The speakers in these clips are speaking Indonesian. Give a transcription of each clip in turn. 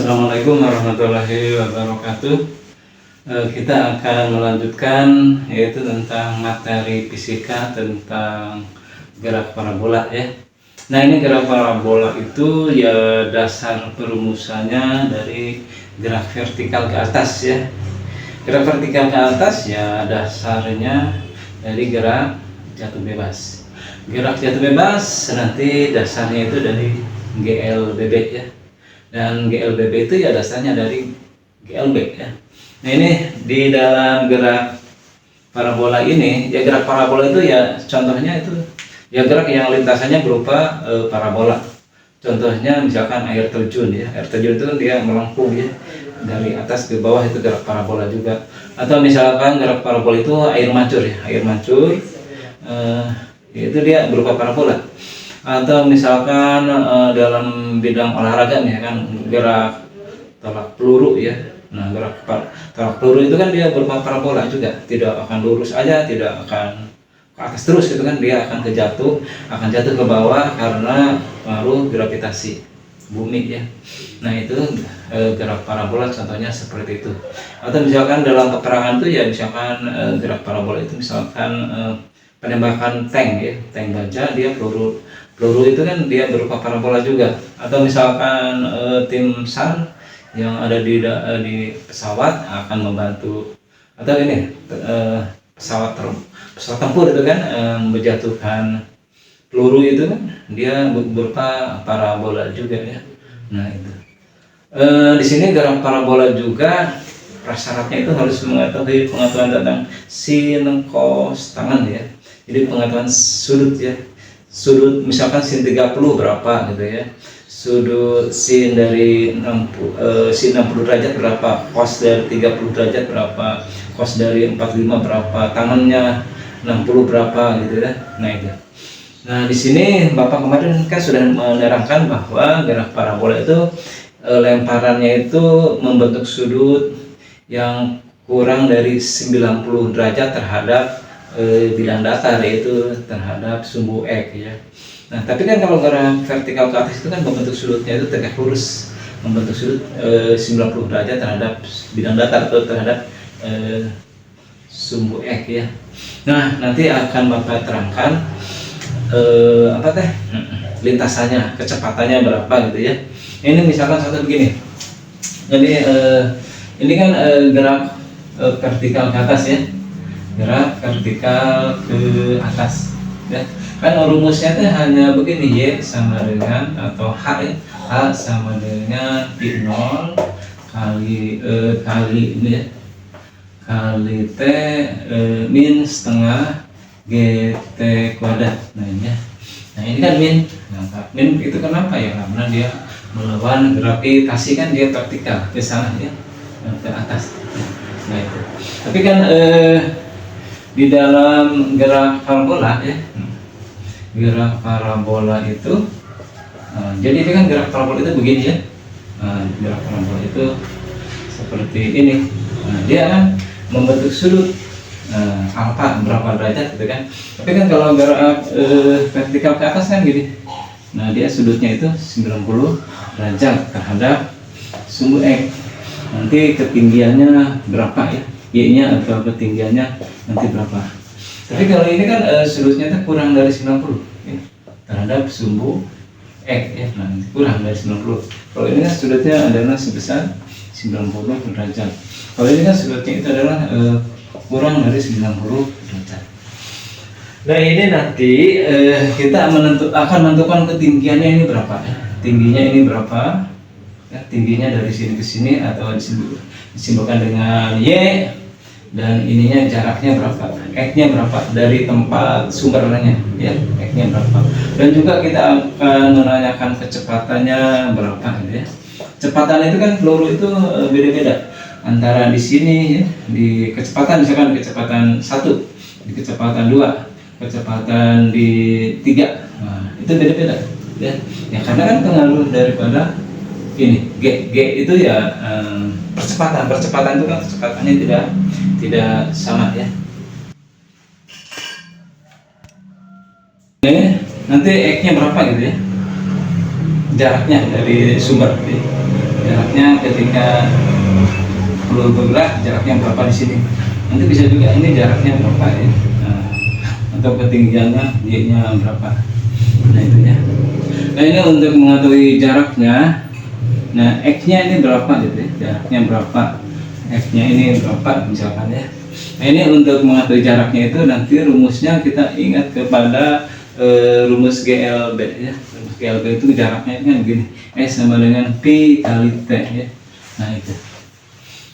Assalamualaikum warahmatullahi wabarakatuh. Kita akan melanjutkan yaitu tentang materi fisika tentang gerak parabola ya. Nah, ini gerak parabola itu ya dasar perumusannya dari gerak vertikal ke atas ya. Gerak vertikal ke atas ya dasarnya dari gerak jatuh bebas. Gerak jatuh bebas nanti dasarnya itu dari GLBB ya. Dan GLBB itu ya dasarnya dari GLB ya. Nah, ini di dalam gerak parabola ini ya, gerak parabola itu ya contohnya itu ya gerak yang lintasannya berupa parabola. Contohnya misalkan air terjun ya. Air terjun itu kan dia melengkung ya, dari atas ke bawah, itu gerak parabola juga. Atau misalkan gerak parabola itu air mancur ya. Air mancur itu dia berupa parabola. Atau misalkan dalam bidang olahraga nih kan, gerak tolak peluru ya. Nah, gerak tolak peluru itu kan dia berupa parabola juga, tidak akan lurus aja, tidak akan ke atas terus gitu kan, dia akan akan jatuh ke bawah karena pengaruh gravitasi bumi ya. Nah, itu gerak parabola contohnya seperti itu. Atau misalkan dalam peperangan tuh ya, misalkan gerak parabola itu misalkan penembakan tank ya, tank baja, dia peluru itu kan dia berupa parabola juga. Atau misalkan tim SAR yang ada di pesawat akan membantu, atau ini pesawat tempur itu kan menjatuhkan peluru itu kan dia berupa parabola juga ya. Nah, itu di sini gerak parabola juga prasyaratnya itu harus mengetahui pengetahuan tentang sin, cos, tangen ya. Jadi pengetahuan sudut ya. Sudut misalkan sin 30 berapa gitu ya. Sudut sin dari 60 derajat berapa, cos dari 30 derajat berapa, cos dari 45 berapa, tangannya 60 berapa gitu ya. Nah, itu. Nah, di sini Bapak kemarin kan sudah menerangkan bahwa gerak parabola itu lemparannya itu membentuk sudut yang kurang dari 90 derajat terhadap bidang datar, yaitu terhadap sumbu X ya. Nah, tapi kan kalau gerak vertikal ke atas itu kan membentuk sudutnya itu tegak lurus, membentuk sudut 90 derajat terhadap bidang datar atau terhadap sumbu X ya. Nah, nanti akan Bapak terangkan lintasannya, kecepatannya berapa gitu ya. Ini misalkan contoh begini. Jadi ini kan gerak vertikal ke atas ya. Gerak vertikal ke atas ya. Kan rumusnya itu hanya begini, Y sama dengan atau H ya. H sama dengan Pi 0 kali ini ya, kali T min setengah GT kuadrat. Nah, ini ya. Nah, ini kan min. Nah, min itu kenapa ya? Karena dia melawan gravitasi, kan dia vertikal ke sana ya, ke atas. Nah, itu. Tapi kan di dalam gerak parabola ya, gerak parabola itu jadi ini kan gerak parabola itu begini ya. Gerak parabola itu seperti ini. Dia kan membentuk sudut alfa berapa derajat gitu kan. Tapi kan kalau gerak vertikal ke atas kan gini. Nah, dia sudutnya itu 90 derajat terhadap sumbu X. Nanti ketinggiannya berapa ya, Y-nya atau ketinggiannya nanti berapa. Tapi kalau ini kan sudutnya itu kurang dari 90 ya, terhadap sumbu X ya. Nah, kurang dari 90. Kalau ini kan sudutnya adalah sebesar 90 derajat. Kalau ini kan sudutnya itu adalah kurang dari 90 derajat. Nah, ini nanti kita akan menentukan ketinggiannya ini berapa ya. Tingginya ini berapa ya, tingginya dari sini ke sini atau disimbolkan dengan Y, dan ininya jaraknya berapa, X-nya berapa dari tempat sumbernya ya, X-nya berapa. Dan juga kita akan menanyakan kecepatannya berapa gitu ya. Kecepatan itu kan peluru itu beda-beda antara di sini ya, di kecepatan misalkan kecepatan 1, di kecepatan 2, kecepatan di 3. Nah, itu beda-beda ya. Ya, karena kan pengaruh daripada ini G itu ya percepatan itu kan kecepatannya tidak sama ya. Oke, nanti X-nya berapa gitu ya, jaraknya dari sumber ya. jaraknya ketika peluru bergerak jaraknya berapa di sini. Nanti bisa juga ini jaraknya berapa ya, atau ketinggiannya dia-nya berapa. Nah itu ya. Nah ini untuk mengetahui jaraknya. Nah X-nya ini berapa gitu ya, jaraknya berapa, X-nya ini berapa misalkan ya. Nah ini untuk mengetahui jaraknya itu nanti rumusnya kita ingat kepada rumus GLB ya. Rumus GLB itu jaraknya kan begini, S sama dengan P kali T ya. Nah itu.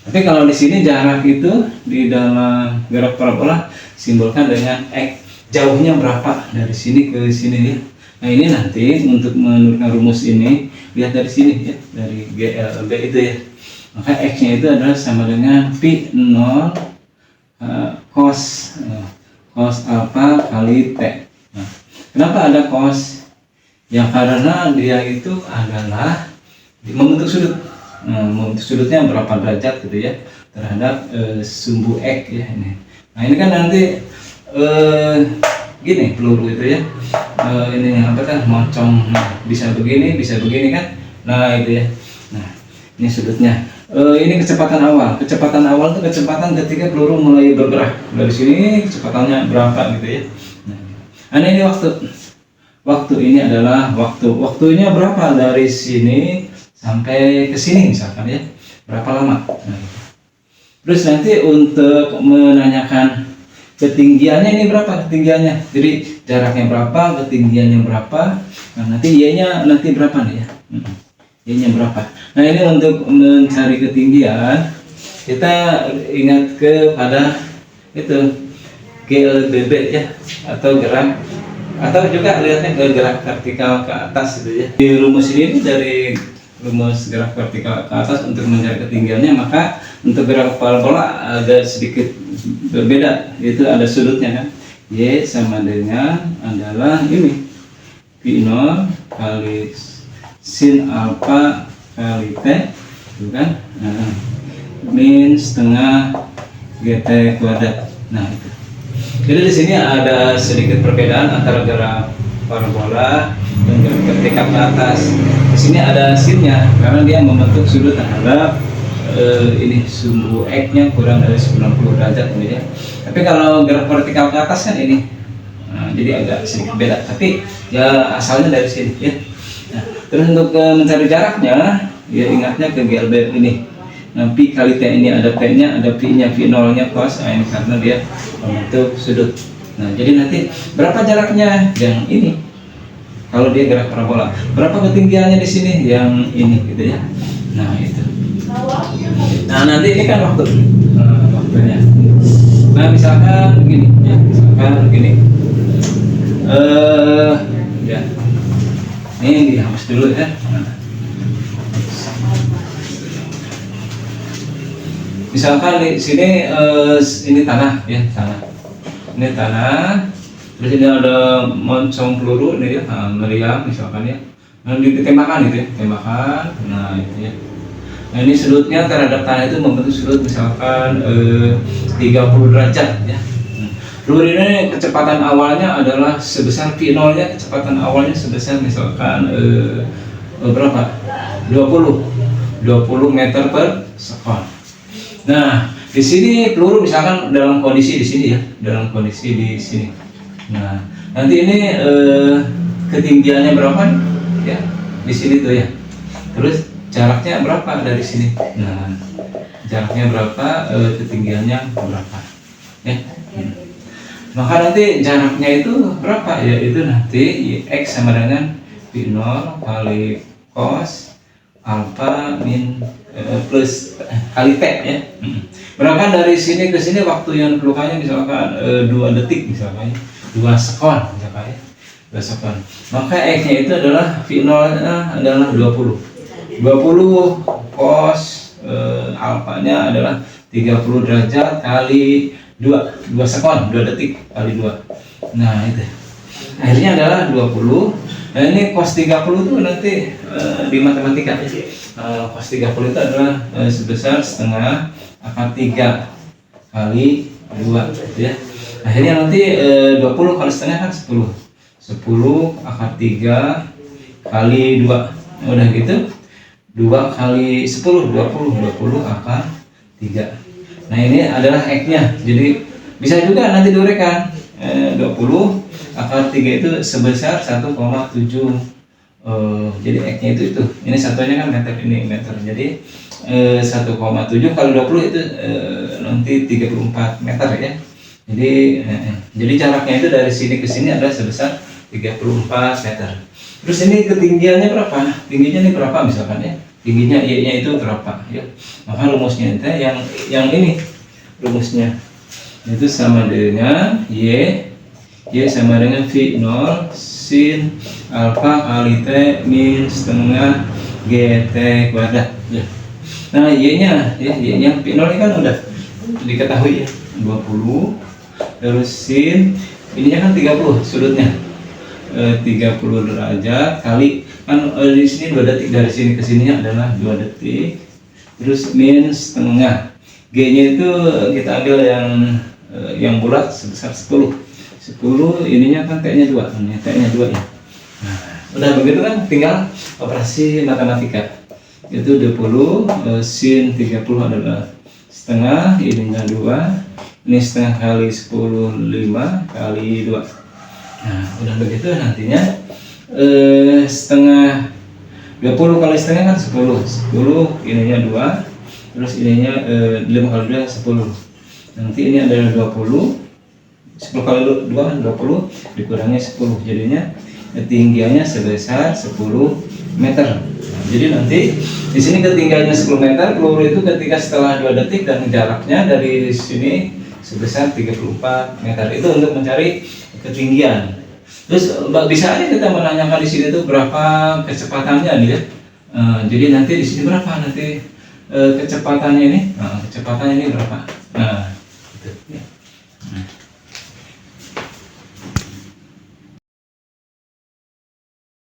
Tapi kalau di sini jarak itu di dalam graf parabola simbolkan dengan X, jauhnya berapa dari sini ke sini ya. Nah ini nanti untuk menurunkan rumus ini lihat dari sini ya, dari GLB itu ya. Maka X-nya itu adalah sama dengan P0 cos alpha kali T. Nah, kenapa ada cos? Ya karena dia itu adalah membentuk sudut. Membentuk sudutnya berapa derajat gitu ya terhadap sumbu X ya ini. Nah ini kan nanti gini peluru itu ya, ini apa kan mocong, bisa begini kan. Nah itu ya. Nah ini sudutnya. Ini kecepatan awal. Kecepatan awal itu kecepatan ketika peluru mulai bergerak dari sini, kecepatannya berapa gitu ya. Nah ini waktu ini adalah waktunya berapa dari sini sampai ke sini misalkan ya, berapa lama. Nah, terus nanti untuk menanyakan ketinggiannya ini berapa ketinggiannya, jadi jaraknya berapa, ketinggiannya berapa. Nah nanti Y-nya nanti berapa nih ya, Y-nya berapa. Nah ini untuk mencari ketinggian kita ingat kepada itu GLBB ya, atau gerak, atau juga lihatnya ke gerak vertikal ke atas gitu ya. Di rumus ini dari rumus gerak vertikal ke atas untuk mencari ketinggiannya, maka untuk gerak parabola agak sedikit berbeda, yaitu ada sudutnya kan. Y sama dengan adalah ini P0 kali sin alpha kali T itu kan, min setengah GT kuadrat. Nah itu. Jadi di sini ada sedikit perbedaan antara gerak parabola dan gerak vertikal ke atas. Di sini ada sinnya karena dia membentuk sudut terhadap ini sumbu X-nya kurang dari 90 derajat ini ya. Tapi kalau gerak vertikal ke atas kan ini, jadi agak sedikit beda. Tapi ya asalnya dari sini ya. Nah, terus untuk mencari jaraknya, ya ingatnya ke GLB ini. Nah, P kali T ini ada P-nya, ada P-nya, V0-nya cos. Nah, ini karena dia membentuk sudut. Nah, jadi nanti berapa jaraknya yang ini? Kalau dia gerak parabola, berapa ketinggiannya di sini? Yang ini gitu ya. Nah, itu. Nah, nanti ini kan waktunya. Nah, misalkan begini ya, ya. Ini dihapus dulu ya. Misalkan di sini ini tanah ya, ini tanah, terus ini ada moncong peluru ini ya, meriam misalkan ya, nah ditembakkan gitu ya, tembakan. Nah itu ya. Nah ini sudutnya terhadap tanah itu membentuk sudut misalkan 30 derajat ya. Peluru ini kecepatan awalnya adalah sebesar V0 nya, kecepatan awalnya sebesar misalkan berapa? 20 meter per sekon. Nah, di sini peluru misalkan dalam kondisi di sini ya, dalam kondisi di sini. Nah, nanti ini ketinggiannya berapa ya? Di sini tuh ya. Terus jaraknya berapa dari sini? Nah, jaraknya berapa, ketinggiannya berapa? Ya. Maka nanti jaraknya itu berapa ya? Itu nanti X sama dengan V0 kali cos alpha min plus kali T ya. Berapa dari sini ke sini waktu yang diperlukannya misalkan 2 detik misalkan, 2 sekon misalkan ya, 2 sekon. Maka X-nya itu adalah V0 adalah 20 cos alpha-nya adalah 30 derajat kali 2 sekon, 2 detik kali 2. Nah itu akhirnya adalah 20. Nah ini cos 30 itu nanti di matematika cos 30 itu adalah sebesar setengah akar 3 kali 2 gitu ya. Akhirnya nanti 20 kali setengah kan 10 akar 3 kali 2. Udah gitu 2 kali 10, 20 akar 3. Nah ini adalah X-nya, jadi bisa juga nanti diuraikan. 20 akar 3 itu sebesar 1,7. Jadi X-nya itu. Ini satunya kan meter, ini meter. Jadi 1,7 kali 20 itu nanti 34 meter ya. Jadi jaraknya itu dari sini ke sini adalah sebesar 34 meter. Terus ini ketinggiannya berapa? Tingginya ini berapa misalkan ya? Tingginya Y-nya itu berapa ya? Maka rumusnya itu yang ini rumusnya. Itu sama dengan Y sama dengan V0 sin alfa kali T min setengah GT kuadrat ya. Nah Y-nya V0 ini kan udah diketahui ya, 20. Terus sin ininya kan 30 sudutnya, 30 derajat kali kan di sini 2 detik, dari sini ke sininya adalah 2 detik. Terus min setengah, G-nya itu kita ambil yang bulat sebesar 10, ininya kan T-nya 2, ini T-nya 2 ya. Nah, udah begitu kan tinggal operasi matematika. Itu 20 sin 30 adalah setengah, ininya 2, ini setengah kali 10, 5 kali 2. Nah, udah begitu nantinya setengah 20 kali setengah kan 10 ininya 2, terus ininya 5 kali 2 10. Nanti ini adalah 20, 10 kali 2 kan 20 dikurangi 10, jadinya ketinggiannya sebesar 10 meter. Nah, jadi nanti di sini ketinggiannya 10 meter, peluru itu ketika setelah 2 detik dan jaraknya dari sini sebesar 34 meter. Itu untuk mencari ketinggian. Terus bisa aja kita menanyakan di sini tuh berapa kecepatannya nih ya. Jadi nanti di sini berapa nanti kecepatannya ini? Kecepatannya ini berapa? Nah,